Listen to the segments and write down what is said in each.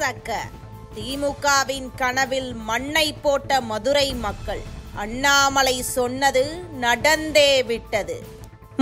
திறக்க திமுகவின் கனவில் மண்ணை போட்ட மதுரை மக்கள். அண்ணாமலை சொன்னது நடந்தே விட்டது.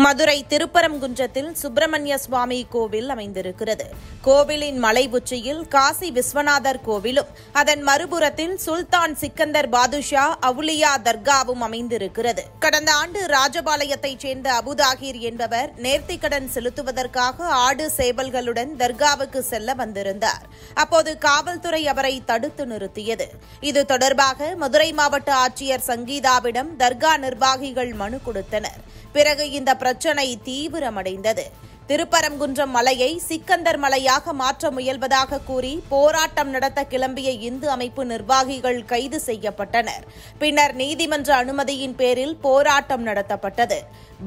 மதுரை திருப்பரங்குன்றத்தில் சுப்பிரமணிய சுவாமி கோவில் அமைந்திருக்கிறது. கோவிலின் மலை உச்சியில் காசி விஸ்வநாதர் கோவிலும் அதன் மறுபுறத்தில் சுல்தான் சிக்கந்தர் பாதுஷா அவுலியா தர்காவும் அமைந்திருக்கிறது. கடந்த ஆண்டு ராஜபாளையத்தைச் சேர்ந்த அபுதாகிர் என்பவர் நேர்த்திக்கடன் செலுத்துவதற்காக ஆடு சேவல்களுடன் தர்காவுக்கு செல்ல வந்திருந்தார். அப்போது காவல்துறை அவரை தடுத்து நிறுத்தியது. இது தொடர்பாக மதுரை மாவட்ட ஆட்சியர் சங்கீதாவிடம் தர்கா நிர்வாகிகள் மனு கொடுத்தனர். பிறகு இந்த பிரச்சனை தீவிரமடைந்தது. திருப்பரங்குன்றம் மலையை சிக்கந்தர் மலையாக மாற்ற முயல்வதாக கூறி போராட்டம் நடத்த கிளம்பிய இந்து அமைப்பு நிர்வாகிகள் கைது செய்யப்பட்டனர். பின்னர் நீதிமன்ற அனுமதியின் பேரில் போராட்டம் நடத்தப்பட்டது.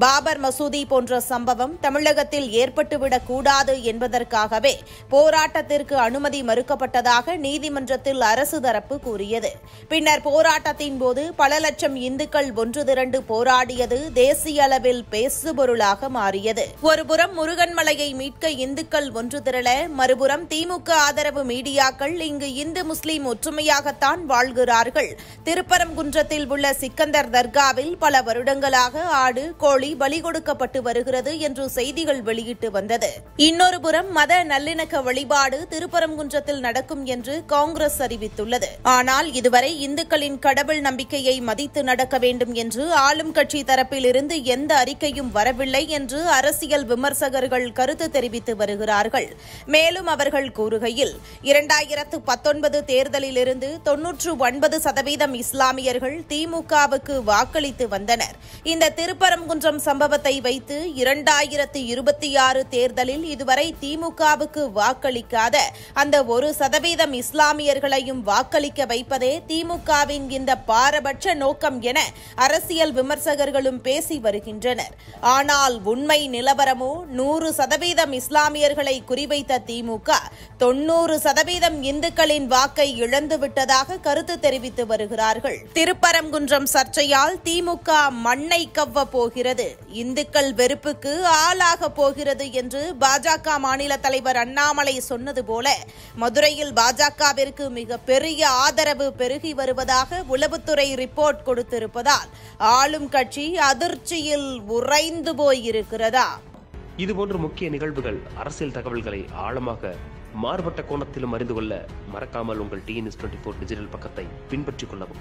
பாபர் மசூதி போன்ற சம்பவம் தமிழகத்தில் ஏற்பட்டுவிடக் கூடாது என்பதற்காகவே போராட்டத்திற்கு அனுமதி மறுக்கப்பட்டதாக நீதிமன்றத்தில் அரசு தரப்பு கூறியது. பின்னர் போராட்டத்தின் போது பல லட்சம் இந்துக்கள் ஒன்று திரண்டு போராடியது தேசிய அளவில் பேசுபொருளாக மாறியது. ஒருபுறம் முருகன்மலையை மீட்க இந்துக்கள் ஒன்று திரள, மறுபுறம் திமுக ஆதரவு மீடியாக்கள் இங்கு இந்து முஸ்லிம் ஒற்றுமையாகத்தான் வாழ்கிறார்கள், திருப்பரங்குன்றத்தில் உள்ள சிக்கந்தர் தர்காவில் பல வருடங்களாக ஆடு கோழி பலி கொடுக்கப்பட்டு வருகிறது என்று செய்திகள் வெளியிட்டு வந்தது. இன்னொரு புறம் மத நல்லிணக்க வழிபாடு திருப்பரங்குன்றத்தில் நடக்கும் என்று காங்கிரஸ் அறிவித்துள்ளது. ஆனால் இதுவரை இந்துக்களின் கடவுள் நம்பிக்கையை மதித்து நடக்க வேண்டும் என்று ஆளும் கட்சி தரப்பில் இருந்து எந்த அறிக்கையும் வரவில்லை என்று அரசியல் விமர்சகர்கள் கருத்து தெரிவித்து வருகிறார்கள். மேலும் அவர்கள் கூறுகையில் 2019 தேர்தலிலிருந்து 99% இஸ்லாமியர்கள் திமுகவுக்கு வாக்களித்து வந்தனர். இந்த திருப்பரங்குன்றம் சம்பவத்தை வைத்து 2026 தேர்தலில் இதுவரை திமுகவுக்கு வாக்களிக்காத அந்த 1% இஸ்லாமியர்களையும் வாக்களிக்க வைப்பதே திமுகவின் இந்த பாரபட்ச நோக்கம் என அரசியல் விமர்சகர்களும் பேசி வருகின்றனர். ஆனால் உண்மை நிலவரமோ 100% இஸ்லாமியர்களை குறிவைத்த திமுக 90% இந்துக்களின் வாக்கை இழந்துவிட்டதாக கருத்து தெரிவித்து வருகிறார்கள். திருப்பரங்குன்றம் சர்ச்சையால் திமுக மண்ணை கவ்வ போகிறது, இந்துக்கள் வெறுப்புக்கு ஆளாக போகிறது என்று பாஜக மாநில தலைவர் அண்ணாமலை சொன்னது போல மதுரையில் பாஜகவிற்கு மிக பெரிய ஆதரவு பெருகி வருவதாக உளவுத்துறை ரிப்போர்ட் கொடுத்திருப்பதால் ஆளும் கட்சி அதிர்ச்சியில் உறைந்து போயிருக்கிறதா? இதுபோன்ற முக்கிய நிகழ்வுகள், அரசியல் தகவல்களை ஆழமாக மாறுபட்ட கோணத்திலும் அறிந்து கொள்ள மறக்காமல் உங்கள் TNS24 டிஜிட்டல் பக்கத்தை பின்பற்றிக் கொள்ளவும்.